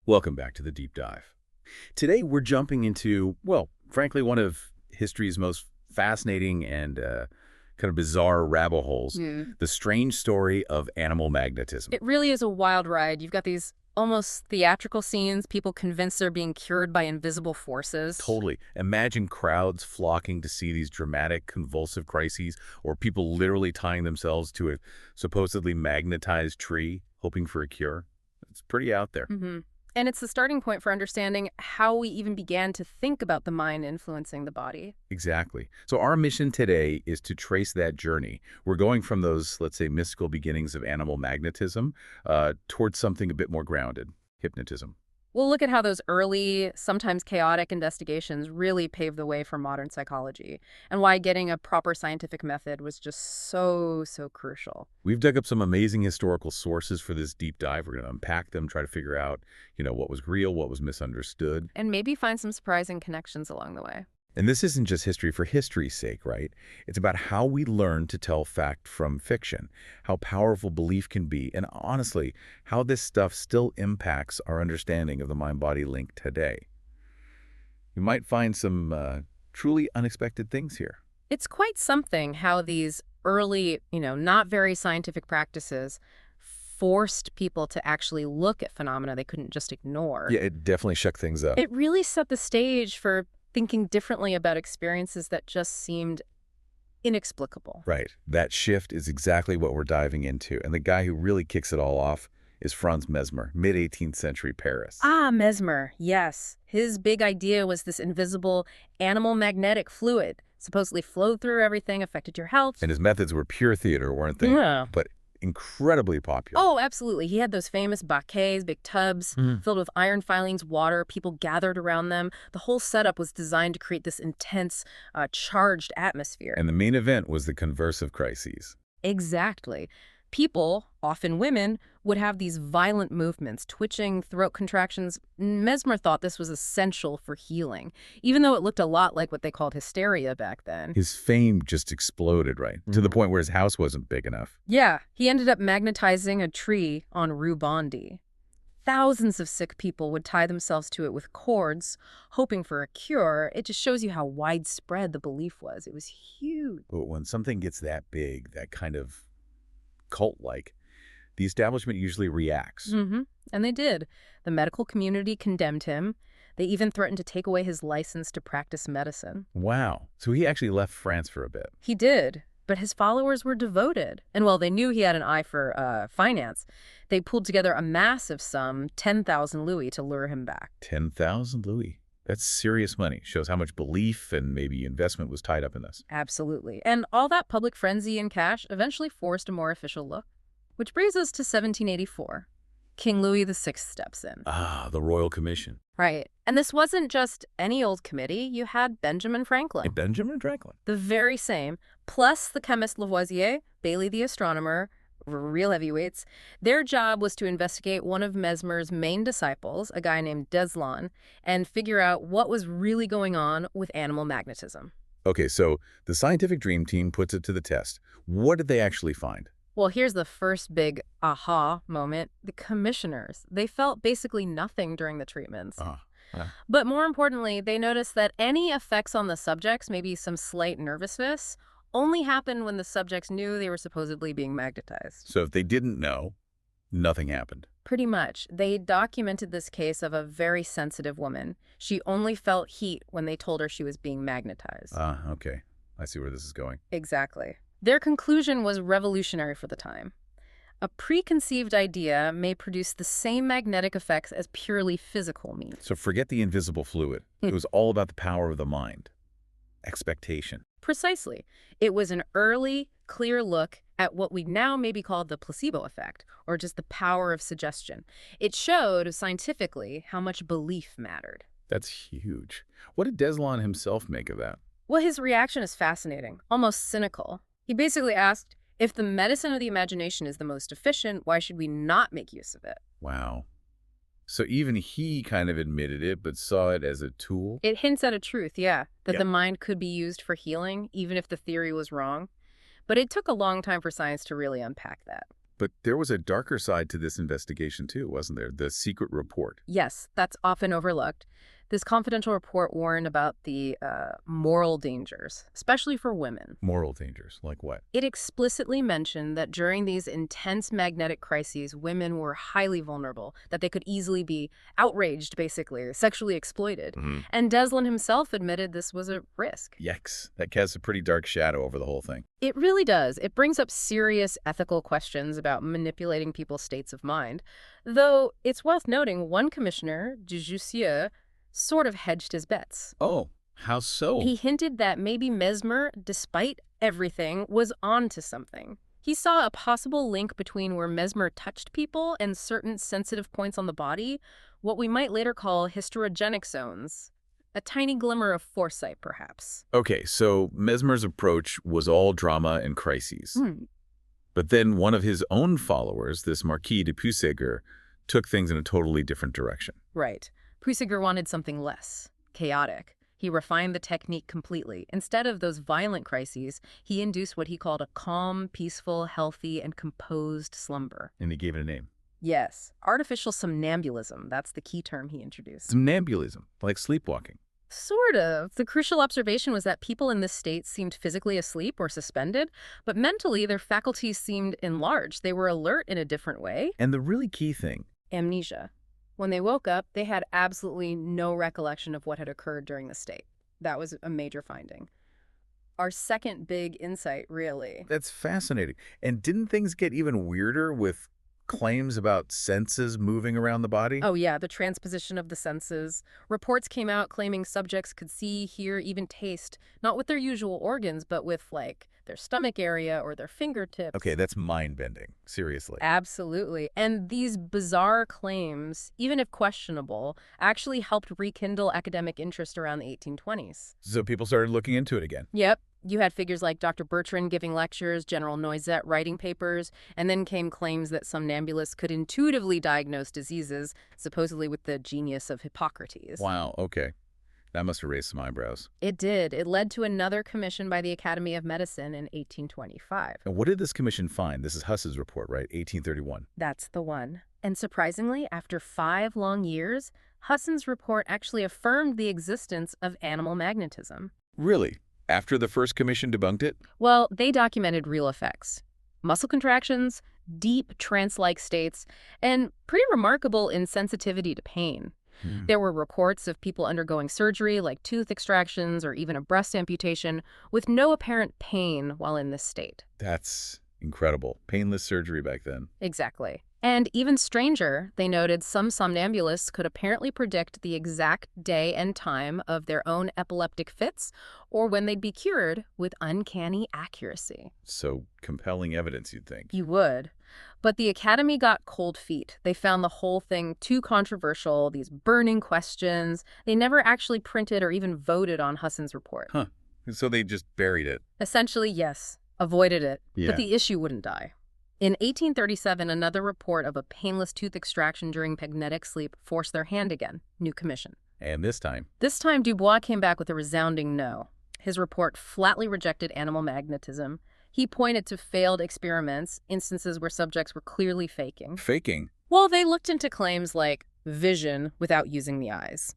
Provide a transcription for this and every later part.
Welcome back to the Deep Dive. Today we're jumping into, well, frankly, one of history's most fascinating and kind of bizarre rabbit holes, the strange story of animal magnetism. It really is a wild ride. You've got these almost theatrical scenes, people convinced they're being cured by invisible forces. Totally. Imagine crowds flocking to see these dramatic, convulsive crises, or people literally tying themselves to a supposedly magnetized tree, hoping for a cure. It's pretty out there. And it's the starting point for understanding how we even began to think about the mind influencing the body. Exactly. So our mission today is to trace that journey. We're going from those, let's say, mystical beginnings of animal magnetism towards something a bit more grounded, hypnotism. We'll look at how those early, sometimes chaotic investigations really paved the way for modern psychology, and why getting a proper scientific method was just so crucial. We've dug up some amazing historical sources for this deep dive. We're going to unpack them, try to figure out, what was real, what was misunderstood. And maybe find some surprising connections along the way. And this isn't just history for history's sake, right? It's about how we learn to tell fact from fiction, how powerful belief can be, and honestly, how this stuff still impacts our understanding of the mind-body link today. You might find some truly unexpected things here. It's quite something how these early, not very scientific practices forced people to actually look at phenomena they couldn't just ignore. Yeah, it definitely shook things up. It really set the stage for thinking differently about experiences that just seemed inexplicable. Right. That shift is exactly what we're diving into. And the guy who really kicks it all off is Franz Mesmer, mid-18th century Paris. Ah, Mesmer, yes. His big idea was this invisible animal magnetic fluid supposedly flowed through everything, affected your health. And his methods were pure theater, weren't they? Yeah. But incredibly popular. Oh, absolutely. He had those famous baquets, big tubs filled with iron filings, water. People gathered around them. The whole setup was designed to create this intense, charged atmosphere. And the main event was the conversive crises. Exactly. People, often women, would have these violent movements, twitching, throat contractions. Mesmer thought this was essential for healing, even though it looked a lot like what they called hysteria back then. His fame just exploded, right? To the point where his house wasn't big enough. Yeah, he ended up magnetizing a tree on Rue Bondy. Thousands of sick people would tie themselves to it with cords, hoping for a cure. It just shows you how widespread the belief was. It was huge. But when something gets that big, that kind of cult-like, the establishment usually reacts. And they did. The medical community condemned him. They even threatened to take away his license to practice medicine. Wow. So he actually left France for a bit. He did, but his followers were devoted. And while they knew he had an eye for finance, they pulled together a massive sum, 10,000 louis, to lure him back. 10,000 louis. That's serious money. Shows how much belief and maybe investment was tied up in this. Absolutely. And all that public frenzy and cash eventually forced a more official look. Which brings us to 1784. King Louis VI steps in. Ah, the Royal Commission. Right. And this wasn't just any old committee. You had Benjamin Franklin. Hey, Benjamin Franklin. The very same. Plus the chemist Lavoisier, Bailey the astronomer, real heavyweights. Their job was to investigate one of Mesmer's main disciples, a guy named Deslon, and figure out what was really going on with animal magnetism. Okay, so the scientific dream team puts it to the test. What did they actually find? Well, here's the first big aha moment. The commissioners. They felt basically nothing during the treatments. But more importantly, they noticed that any effects on the subjects, maybe some slight nervousness, only happened when the subjects knew they were supposedly being magnetized. So if they didn't know, nothing happened. Pretty much. They documented this case of a very sensitive woman. She only felt heat when they told her she was being magnetized. Okay. I see where this is going. Exactly. Their conclusion was revolutionary for the time. A preconceived idea may produce the same magnetic effects as purely physical means. So forget the invisible fluid. It was all about the power of the mind. Expectation. Precisely. It was an early, clear look at what we now maybe call the placebo effect, or just the power of suggestion. It showed, scientifically, how much belief mattered. That's huge. What did Deslon himself make of that? Well, his reaction is fascinating, almost cynical. He basically asked, if the medicine of the imagination is the most efficient, why should we not make use of it? Wow. So even he kind of admitted it, but saw it as a tool? It hints at a truth, yeah, that the mind could be used for healing, even if the theory was wrong. But it took a long time for science to really unpack that. But there was a darker side to this investigation too, wasn't there? The secret report. Yes, that's often overlooked. This confidential report warned about the moral dangers, especially for women. Moral dangers, like what? It explicitly mentioned that during these intense magnetic crises, women were highly vulnerable, that they could easily be outraged, basically, sexually exploited. And Deslin himself admitted this was a risk. Yikes. That casts a pretty dark shadow over the whole thing. It really does. It brings up serious ethical questions about manipulating people's states of mind. Though it's worth noting one commissioner, de Jussieu, sort of hedged his bets. Oh, how so? He hinted that maybe Mesmer, despite everything, was onto something. He saw a possible link between where Mesmer touched people and certain sensitive points on the body, what we might later call hysterogenic zones. A tiny glimmer of foresight, perhaps. Okay, so Mesmer's approach was all drama and crises. But then one of his own followers, this Marquis de Puysegur, took things in a totally different direction. Right. Puysegur wanted something less chaotic. He refined the technique completely. Instead of those violent crises, he induced what he called a calm, peaceful, healthy, and composed slumber. And he gave it a name. Yes, artificial somnambulism. That's the key term he introduced. Somnambulism, like sleepwalking. Sort of. The crucial observation was that people in this state seemed physically asleep or suspended, but mentally their faculties seemed enlarged. They were alert in a different way. And the really key thing, amnesia. When they woke up, they had absolutely no recollection of what had occurred during the state. That was a major finding. Our second big insight, really. That's fascinating. And didn't things get even weirder with claims about senses moving around the body? Oh yeah, the transposition of the senses. Reports came out claiming subjects could see, hear, even taste, not with their usual organs, but with, like, their stomach area or their fingertips. Okay, that's mind-bending. Seriously. Absolutely. And these bizarre claims, even if questionable, actually helped rekindle academic interest around the 1820s. So people started looking into it again. Yep. You had figures like Dr. Bertrand giving lectures, General Noisette writing papers, and then came claims that somnambulists could intuitively diagnose diseases, supposedly with the genius of Hippocrates. Wow, okay. That must have raised some eyebrows. It did. It led to another commission by the Academy of Medicine in 1825. And what did this commission find? This is Huss's report, right? 1831. That's the one. And surprisingly, after 5 long years, Husson's report actually affirmed the existence of animal magnetism. Really? After the first commission debunked it? Well, they documented real effects. Muscle contractions, deep trance-like states, and pretty remarkable insensitivity to pain. There were reports of people undergoing surgery, like tooth extractions or even a breast amputation, with no apparent pain while in this state. That's incredible. Painless surgery back then. Exactly. And even stranger, they noted some somnambulists could apparently predict the exact day and time of their own epileptic fits or when they'd be cured with uncanny accuracy. So compelling evidence, you'd think. You would. But the Academy got cold feet. They found the whole thing too controversial, these burning questions. They never actually printed or even voted on Husson's report. Huh. So they just buried it. Essentially, yes. Avoided it. Yeah. But the issue wouldn't die. In 1837, another report of a painless tooth extraction during magnetic sleep forced their hand again. New commission. And this time? This time, Dubois came back with a resounding no. His report flatly rejected animal magnetism. He pointed to failed experiments, instances where subjects were clearly faking. Faking? Well, they looked into claims like vision without using the eyes.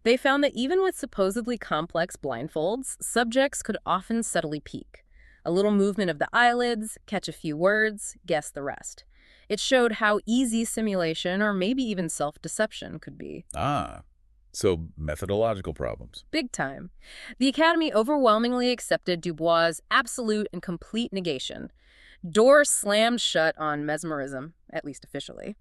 They found that even with supposedly complex blindfolds, subjects could often subtly peek. A little movement of the eyelids, catch a few words, guess the rest. It showed how easy simulation or maybe even self-deception could be. Ah, so methodological problems. Big time. The Academy overwhelmingly accepted Dubois' absolute and complete negation. Door slammed shut on mesmerism, at least officially.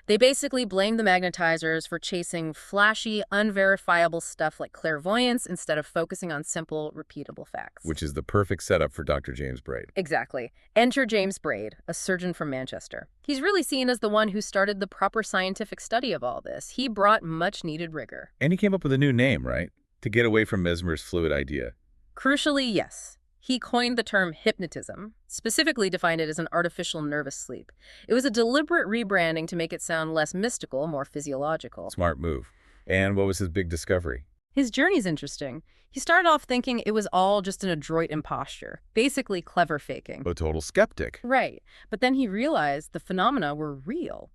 They basically blamed the magnetizers for chasing flashy, unverifiable stuff like clairvoyance instead of focusing on simple, repeatable facts. Which is the perfect setup for Dr. James Braid. Exactly. Enter James Braid, a surgeon from Manchester. He's really seen as the one who started the proper scientific study of all this. He brought much-needed rigor. And he came up with a new name, right? To get away from Mesmer's fluid idea. Crucially, yes. He coined the term hypnotism, specifically defined it as an artificial nervous sleep. It was a deliberate rebranding to make it sound less mystical, more physiological. Smart move. And what was his big discovery? His journey's interesting. He started off thinking it was all just an adroit imposture, basically clever faking. A total skeptic. Right. But then he realized the phenomena were real.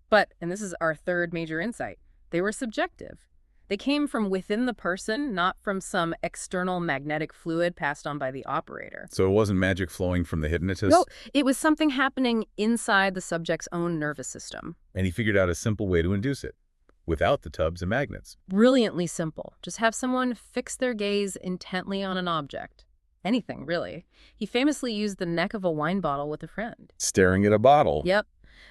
But, and this is our third major insight, they were subjective. They came from within the person, not from some external magnetic fluid passed on by the operator. So it wasn't magic flowing from the hypnotist? No, it was something happening inside the subject's own nervous system. And he figured out a simple way to induce it, without the tubs and magnets. Brilliantly simple. Just have someone fix their gaze intently on an object. Anything, really. He famously used the neck of a wine bottle with a friend. Staring at a bottle. Yep.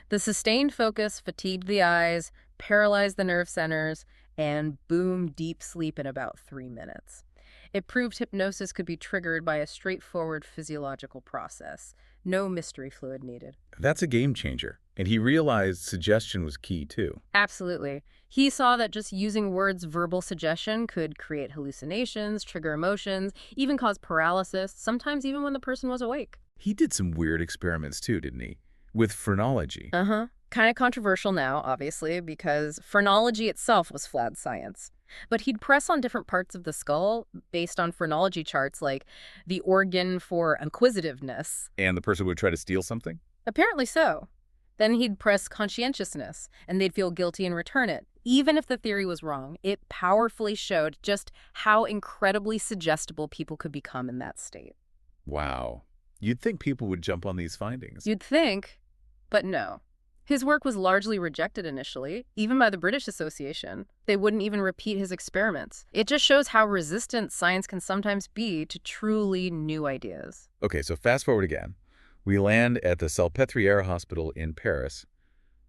The sustained focus fatigued the eyes, paralyzed the nerve centers, and boom, deep sleep in about 3 minutes. It proved hypnosis could be triggered by a straightforward physiological process. No mystery fluid needed. That's a game changer. And he realized suggestion was key, too. Absolutely. He saw that just using words, verbal suggestion, could create hallucinations, trigger emotions, even cause paralysis, sometimes even when the person was awake. He did some weird experiments, too, didn't he? With phrenology. Uh-huh. Kind of controversial now, obviously, because phrenology itself was flat science. But he'd press on different parts of the skull based on phrenology charts, like the organ for inquisitiveness. And the person would try to steal something? Apparently so. Then he'd press conscientiousness, and they'd feel guilty and return it. Even if the theory was wrong, it powerfully showed just how incredibly suggestible people could become in that state. Wow. You'd think people would jump on these findings. You'd think, but no. His work was largely rejected initially, even by the British Association. They wouldn't even repeat his experiments. It just shows how resistant science can sometimes be to truly new ideas. Okay, so fast forward again. We land at the Salpêtrière Hospital in Paris.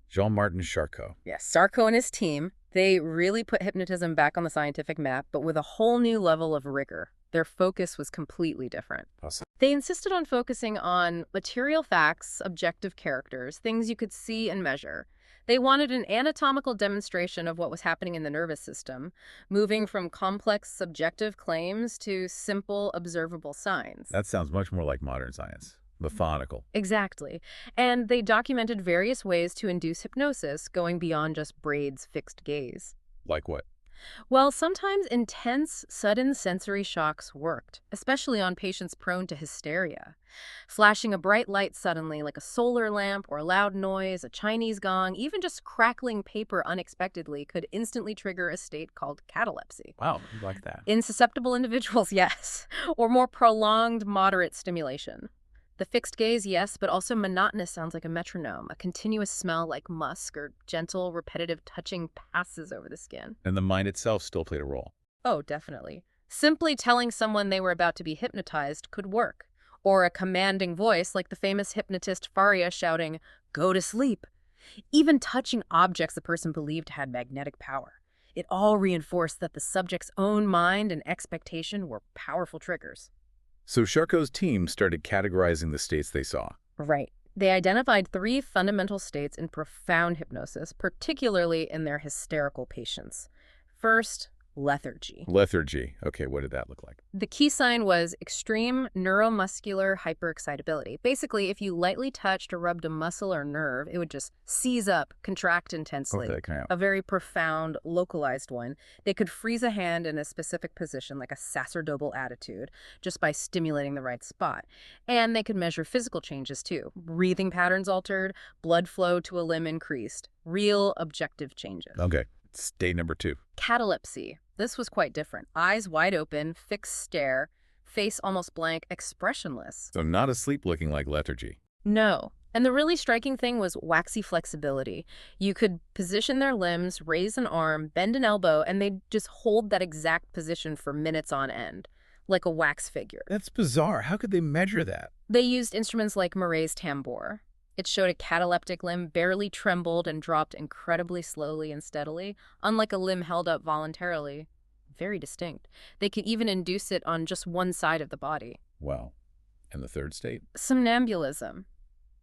Jean-Martin Charcot. Yes, Charcot and his team, they really put hypnotism back on the scientific map, but with a whole new level of rigor. Their focus was completely different. Awesome. They insisted on focusing on material facts, objective characters, things you could see and measure. They wanted an anatomical demonstration of what was happening in the nervous system, moving from complex subjective claims to simple observable signs. That sounds much more like modern science. Methodical. Exactly. And they documented various ways to induce hypnosis, going beyond just Braid's fixed gaze. Like what? Well, sometimes intense, sudden sensory shocks worked, especially on patients prone to hysteria. Flashing a bright light suddenly, like a solar lamp or a loud noise, a Chinese gong, even just crackling paper unexpectedly could instantly trigger a state called catalepsy. Wow, I like that. In susceptible individuals, yes, or more prolonged, moderate stimulation. The fixed gaze, yes, but also monotonous sounds like a metronome, a continuous smell like musk, or gentle, repetitive touching passes over the skin. And the mind itself still played a role. Oh, definitely. Simply telling someone they were about to be hypnotized could work. Or a commanding voice like the famous hypnotist Faria shouting, "Go to sleep." Even touching objects the person believed had magnetic power. It all reinforced that the subject's own mind and expectation were powerful triggers. So Charcot's team started categorizing the states they saw. Right. They identified 3 fundamental states in profound hypnosis, particularly in their hysterical patients. First, lethargy. Lethargy. Okay, what did that look like? The key sign was extreme neuromuscular hyperexcitability. Basically, if you lightly touched or rubbed a muscle or nerve, it would just seize up, contract intensely. Okay, A very profound, localized one. They could freeze a hand in a specific position, like a sacerdotal attitude, just by stimulating the right spot. And they could measure physical changes, too. Breathing patterns altered, blood flow to a limb increased. Real, objective changes. Okay, state number 2. Catalepsy. This was quite different. Eyes wide open, fixed stare, face almost blank, expressionless. So not asleep looking like lethargy. No. And the really striking thing was waxy flexibility. You could position their limbs, raise an arm, bend an elbow, and they'd just hold that exact position for minutes on end, like a wax figure. That's bizarre. How could they measure that? They used instruments like Murray's tambour. It showed a cataleptic limb barely trembled and dropped incredibly slowly and steadily, unlike a limb held up voluntarily. Very distinct. They could even induce it on just one side of the body. Wow. And the third state? Somnambulism.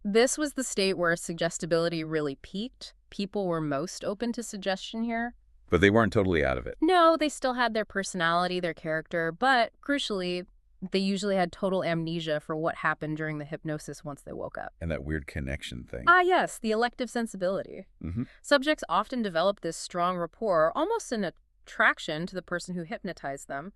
This was the state where suggestibility really peaked. People were most open to suggestion here. But they weren't totally out of it. No, they still had their personality, their character, but crucially, they usually had total amnesia for what happened during the hypnosis once they woke up. And that weird connection thing. Ah, yes, the elective sensibility. Mm-hmm. Subjects often develop this strong rapport, almost in a attraction to the person who hypnotized them,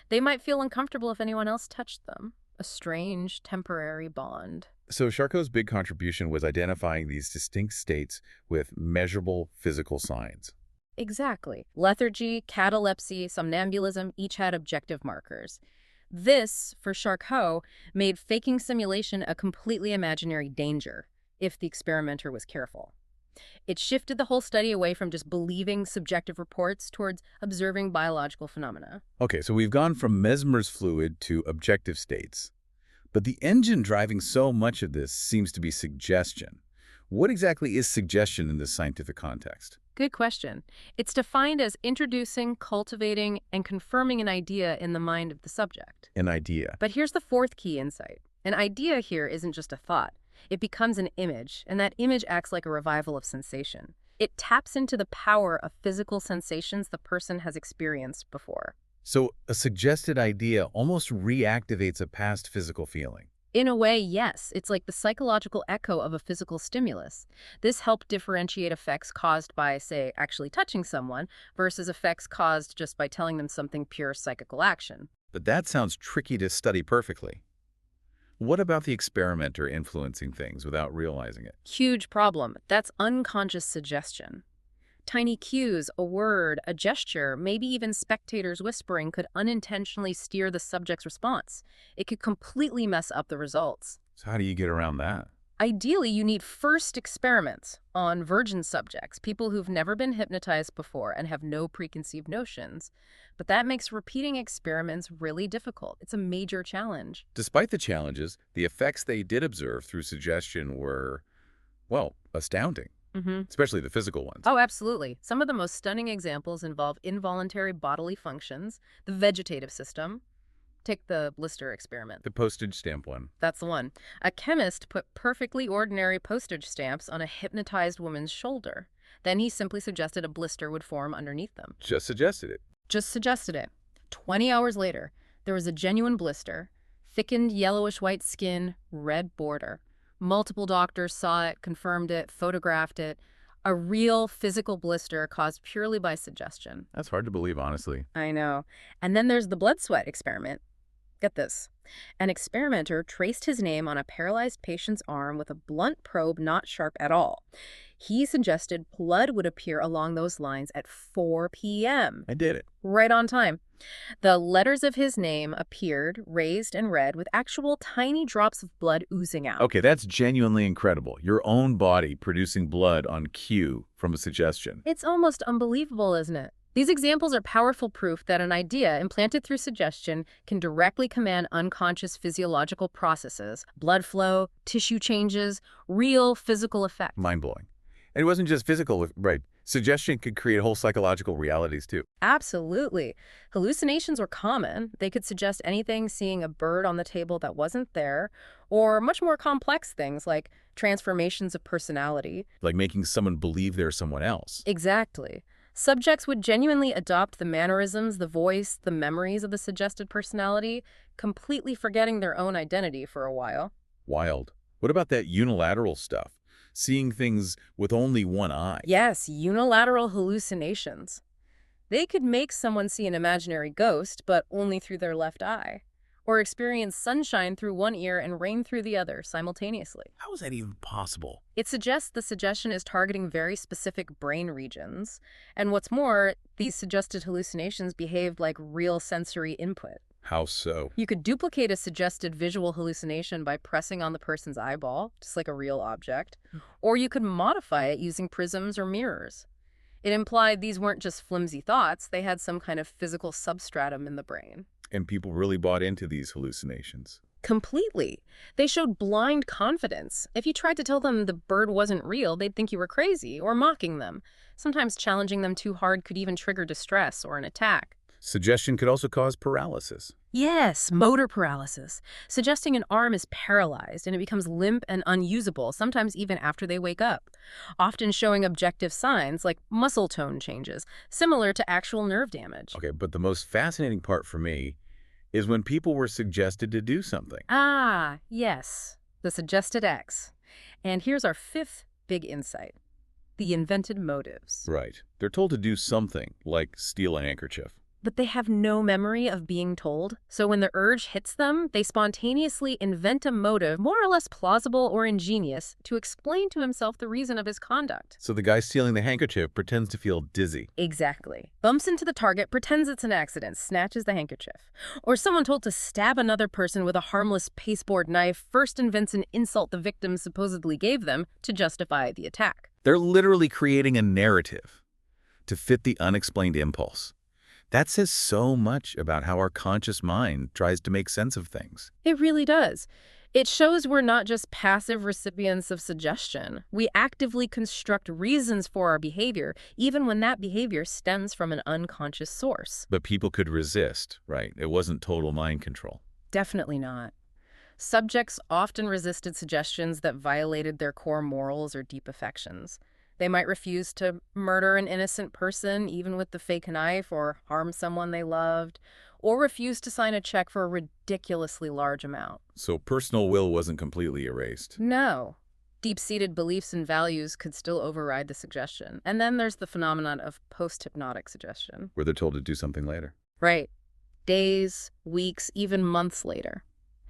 they might feel uncomfortable if anyone else touched them. A strange, temporary bond. So Charcot's big contribution was identifying these distinct states with measurable physical signs. Exactly. Lethargy, catalepsy, somnambulism each had objective markers. This, for Charcot, made faking simulation a completely imaginary danger, if the experimenter was careful. It shifted the whole study away from just believing subjective reports towards observing biological phenomena. Okay, so we've gone from Mesmer's fluid to objective states. But the engine driving so much of this seems to be suggestion. What exactly is suggestion in this scientific context? Good question. It's defined as introducing, cultivating, and confirming an idea in the mind of the subject. An idea. But here's the fourth key insight. An idea here isn't just a thought. It becomes an image, and that image acts like a revival of sensation. It taps into the power of physical sensations the person has experienced before. So a suggested idea almost reactivates a past physical feeling. In a way, yes. It's like the psychological echo of a physical stimulus. This helped differentiate effects caused by, say, actually touching someone versus effects caused just by telling them something pure psychical action. But that sounds tricky to study perfectly. What about the experimenter influencing things without realizing it? Huge problem. That's unconscious suggestion. Tiny cues, a word, a gesture, maybe even spectators whispering could unintentionally steer the subject's response. It could completely mess up the results. So how do you get around that? Ideally, you need first experiments on virgin subjects, people who've never been hypnotized before and have no preconceived notions. But that makes repeating experiments really difficult. It's a major challenge. Despite the challenges, the effects they did observe through suggestion were, well, astounding. Especially the physical ones. Oh, absolutely. Some of the most stunning examples involve involuntary bodily functions, the vegetative system. Take the blister experiment. The postage stamp one. That's the one. A chemist put perfectly ordinary postage stamps on a hypnotized woman's shoulder. Then he simply suggested a blister would form underneath them. Just suggested it. Just suggested it. 20 hours later, there was a genuine blister, thickened yellowish-white skin, red border. Multiple doctors saw it, confirmed it, photographed it. A real physical blister caused purely by suggestion. That's hard to believe, honestly. I know. And then there's the blood sweat experiment. Get this. An experimenter traced his name on a paralyzed patient's arm with a blunt probe not sharp at all. He suggested blood would appear along those lines at 4 p.m. I did it. Right on time. The letters of his name appeared, raised and read, with actual tiny drops of blood oozing out. Okay, that's genuinely incredible. Your own body producing blood on cue from a suggestion. It's almost unbelievable, isn't it? These examples are powerful proof that an idea implanted through suggestion can directly command unconscious physiological processes, blood flow, tissue changes, real physical effects. Mind-blowing. And it wasn't just physical, right? Suggestion could create whole psychological realities, too. Absolutely. Hallucinations were common. They could suggest anything, seeing a bird on the table that wasn't there, or much more complex things like transformations of personality. Like making someone believe they're someone else. Exactly. Subjects would genuinely adopt the mannerisms, the voice, the memories of the suggested personality, completely forgetting their own identity for a while. Wild. What about that unilateral stuff? Seeing things with only one eye. Yes, unilateral hallucinations. They could make someone see an imaginary ghost, but only through their left eye, or experience sunshine through one ear and rain through the other simultaneously. How is that even possible? It suggests the suggestion is targeting very specific brain regions, and what's more, these suggested hallucinations behaved like real sensory input. How so? You could duplicate a suggested visual hallucination by pressing on the person's eyeball, just like a real object, or you could modify it using prisms or mirrors. It implied these weren't just flimsy thoughts, they had some kind of physical substratum in the brain. And people really bought into these hallucinations. Completely. They showed blind confidence. If you tried to tell them the bird wasn't real, they'd think you were crazy or mocking them. Sometimes challenging them too hard could even trigger distress or an attack. Suggestion could also cause paralysis. Yes, motor paralysis, suggesting an arm is paralyzed and it becomes limp and unusable, sometimes even after they wake up, often showing objective signs like muscle tone changes, similar to actual nerve damage. Okay, but the most fascinating part for me is when people were suggested to do something. Ah, yes, the suggested X. And here's our fifth big insight. the invented motives. Right. They're told to do something, like steal a handkerchief. But they have no memory of being told, so when the urge hits them, they spontaneously invent a motive more or less plausible or ingenious to explain to himself the reason of his conduct. So the guy stealing the handkerchief pretends to feel dizzy. Exactly. Bumps into the target, pretends it's an accident, snatches the handkerchief. Or someone told to stab another person with a harmless pasteboard knife first invents an insult the victim supposedly gave them to justify the attack. They're literally creating a narrative to fit the unexplained impulse. That says so much about how our conscious mind tries to make sense of things. It really does. It shows we're not just passive recipients of suggestion. We actively construct reasons for our behavior, even when that behavior stems from an unconscious source. But people could resist, right? It wasn't total mind control. Definitely not. Subjects often resisted suggestions that violated their core morals or deep affections. They might refuse to murder an innocent person, even with the fake knife, or harm someone they loved, or refuse to sign a check for a ridiculously large amount. So personal will wasn't completely erased. No. Deep-seated beliefs and values could still override the suggestion. And then there's the phenomenon of post-hypnotic suggestion. Where they're told to do something later. Right. Days, weeks, even months later.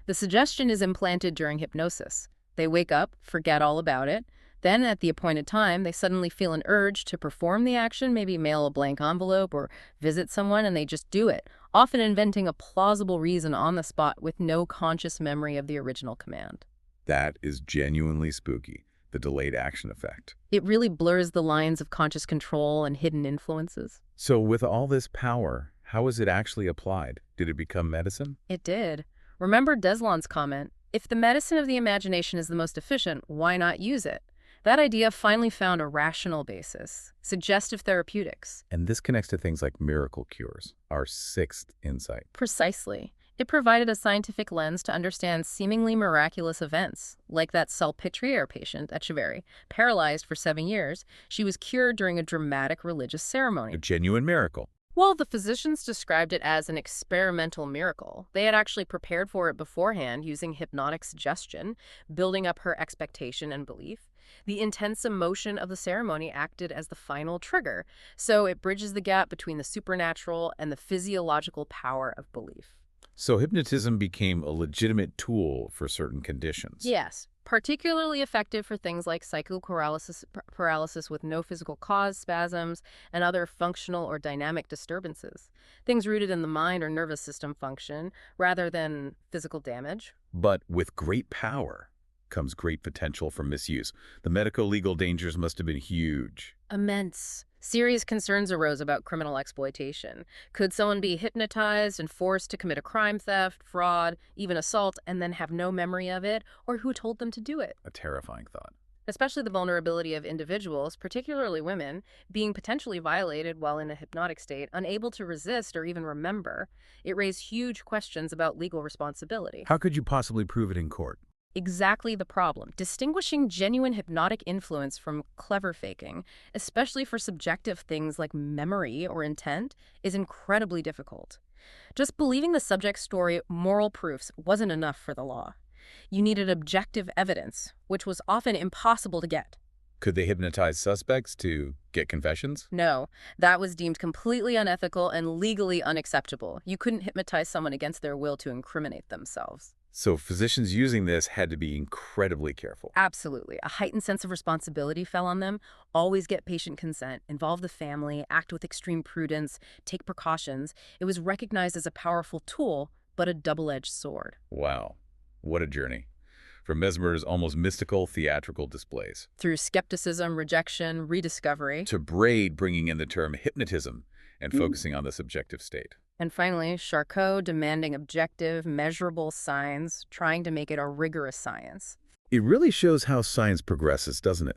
The suggestion is implanted during hypnosis. They wake up, forget all about it. Then, at the appointed time, they suddenly feel an urge to perform the action, maybe mail a blank envelope or visit someone, and they just do it, often inventing a plausible reason on the spot with no conscious memory of the original command. That is genuinely spooky, the delayed action effect. It really blurs the lines of conscious control and hidden influences. So with all this power, how was it actually applied? Did it become medicine? It did. Remember Deslan's comment, if the medicine of the imagination is the most efficient, why not use it? That idea finally found a rational basis, suggestive therapeutics. And this connects to things like miracle cures, our sixth insight. Precisely. It provided a scientific lens to understand seemingly miraculous events, like that Salpêtrière patient at Chiveri, paralyzed for 7 years. She was cured during a dramatic religious ceremony. A genuine miracle. Well, the physicians described it as an experimental miracle. They had actually prepared for it beforehand using hypnotic suggestion, building up her expectation and belief. The intense emotion of the ceremony acted as the final trigger, so it bridges the gap between the supernatural and the physiological power of belief. So hypnotism became a legitimate tool for certain conditions. Yes, particularly effective for things like paralysis with no physical cause, spasms, and other functional or dynamic disturbances. Things rooted in the mind or nervous system function rather than physical damage. But with great power comes great potential for misuse. The medico-legal dangers must have been huge. Immense. Serious concerns arose about criminal exploitation. Could someone be hypnotized and forced to commit a crime, theft, fraud, even assault, and then have no memory of it, or who told them to do it? A terrifying thought. Especially the vulnerability of individuals, particularly women, being potentially violated while in a hypnotic state, unable to resist or even remember. It raised huge questions about legal responsibility. How could you possibly prove it in court? Exactly the problem. Distinguishing genuine hypnotic influence from clever faking, especially for subjective things like memory or intent, is incredibly difficult. Just believing the subject's story, moral proofs, wasn't enough for the law. You needed objective evidence, which was often impossible to get. Could they hypnotize suspects to get confessions? No, that was deemed completely unethical and legally unacceptable. You couldn't hypnotize someone against their will to incriminate themselves. So physicians using this had to be incredibly careful. Absolutely. A heightened sense of responsibility fell on them. Always get patient consent, involve the family, act with extreme prudence, take precautions. It was recognized as a powerful tool, but a double-edged sword. Wow. What a journey. From Mesmer's almost mystical theatrical displays. Through skepticism, rejection, rediscovery. To Braid bringing in the term hypnotism and focusing on the subjective state. And finally, Charcot demanding objective, measurable signs, trying to make it a rigorous science. It really shows how science progresses, doesn't it?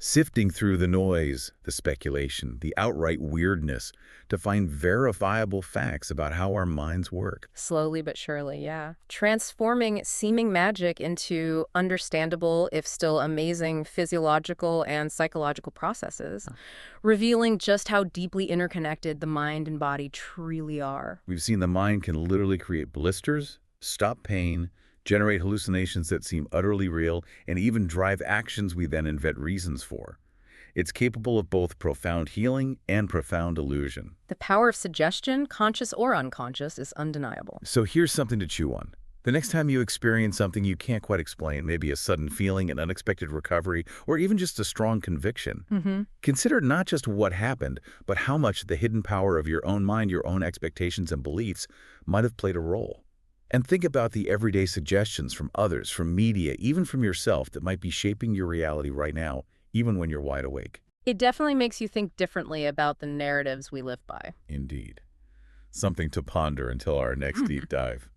Sifting through the noise, the speculation, the outright weirdness to find verifiable facts about how our minds work. Slowly but surely, yeah. Transforming seeming magic into understandable, if still amazing, physiological and psychological processes, revealing just how deeply interconnected the mind and body truly are. We've seen the mind can literally create blisters, stop pain, generate hallucinations that seem utterly real, and even drive actions we then invent reasons for. It's capable of both profound healing and profound illusion. The power of suggestion, conscious or unconscious, is undeniable. So here's something to chew on. The next time you experience something you can't quite explain, maybe a sudden feeling, an unexpected recovery, or even just a strong conviction, consider not just what happened, but how much the hidden power of your own mind, your own expectations and beliefs might have played a role. And think about the everyday suggestions from others, from media, even from yourself that might be shaping your reality right now, even when you're wide awake. It definitely makes you think differently about the narratives we live by. Indeed. Something to ponder until our next deep dive.